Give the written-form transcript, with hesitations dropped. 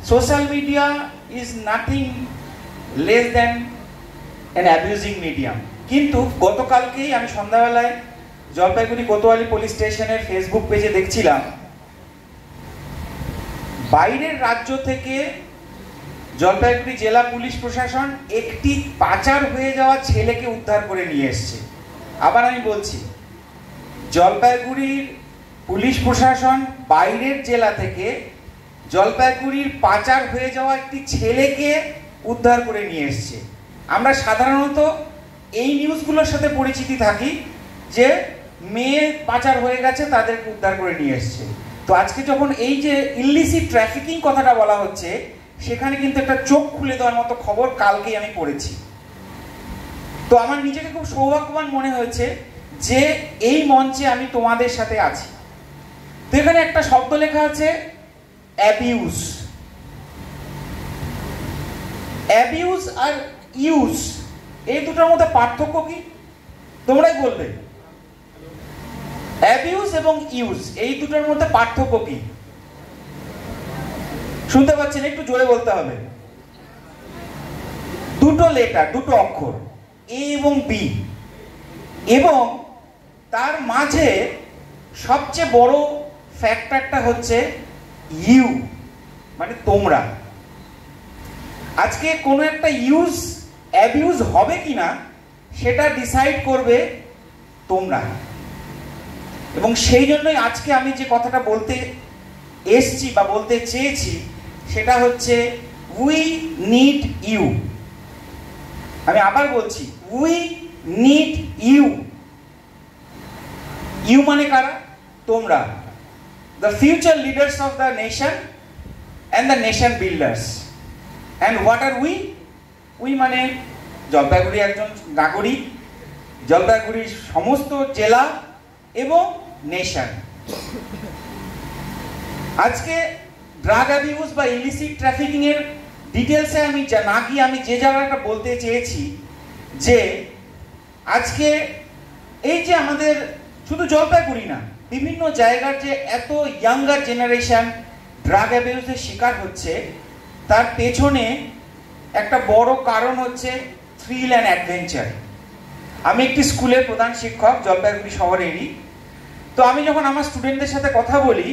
Social media is nothing less than an abusing medium. কিন্তু গতকালকেই আমি সন্ধ্যাবেলায় জলপাইগুড়ি কোতোয়ালি পুলিশ স্টেশনের ফেসবুক পেজে দেখছিলাম, বাইরের রাজ্য থেকে জলপাইগুড়ি জেলা পুলিশ প্রশাসন একটি পাচার হয়ে যাওয়া ছেলেকে উদ্ধার করে নিয়ে এসছে। আবার আমি বলছি, জলপাইগুড়ির পুলিশ প্রশাসন বাইরের জেলা থেকে জলপাইগুড়ির পাচার হয়ে যাওয়া একটি ছেলেকে উদ্ধার করে নিয়ে এসছে। আমরা সাধারণত এই নিউজগুলোর সাথে পরিচিতি থাকি যে মেয়ে পাচার হয়ে গেছে, তাদেরকে উদ্ধার করে নিয়ে এসছে। তো আজকে যখন এই যে ইলিসিট ট্রাফিকিং কথাটা বলা হচ্ছে, সেখানে কিন্তু একটা চোখ খুলে দেওয়ার মতো খবর কালকেই আমি পড়েছি। তো আমার নিজেকে খুব সৌভাগ্যবান মনে হয়েছে যে এই মঞ্চে আমি তোমাদের সাথে আছি। তো এখানে একটা শব্দ লেখা আছে অ্যাবিউজ। অ্যাবিউজ আর ইউজ, এই দুটোর মধ্যে পার্থক্য কি তোমরাই বলবে? অ্যাবিউজ এবং ইউজ, এই দুটোর মধ্যে পার্থক্য কি? শুনতে পাচ্ছেন? একটু জোরে বলতে হবে। দুটো লেটার, দুটো অক্ষর, এ এবং বি, এবং তার মাঝে সবচেয়ে বড় ফ্যাক্টরটা হচ্ছে ইউ, মানে তোমরা। আজকে কোনো একটা ইউজ অ্যাবিউজ হবে কিনা সেটা ডিসাইড করবে তোমরা। এবং সেই জন্যই আজকে আমি যে কথাটা বলতে এসছি বা বলতে চেয়েছি সেটা হচ্ছে উই নিড ইউ। আমি আবার বলছি, উই নিড ইউ। ইউ মানে কারা? তোমরা, the future leaders of the nation and the nation builders. And what are we? We মানে জলপাইগুড়ি একজন নাগরিক, জলপাইগুড়ির সমস্ত জেলা এবং নেশন। আজকে ড্রাগ অ্যাবিউজ বা ইলিসিট ট্রাফিকিং এর ডিটেলসে আমি না গিয়ে আমি যে জায়গাটা বলতে চেয়েছি যে আজকে এই যে আমাদের শুধু জলপাইগুড়ি না, বিভিন্ন জায়গার যে এত ইয়াঙ্গার জেনারেশন ড্রাগ অ্যাবিউজের শিকার হচ্ছে, তার পেছনে একটা বড় কারণ হচ্ছে থ্রিল অ্যান্ড অ্যাডভেঞ্চার। আমি একটি স্কুলের প্রধান শিক্ষক জলপাইগুড়ি শহরেরই। তো আমি যখন আমার স্টুডেন্টদের সাথে কথা বলি,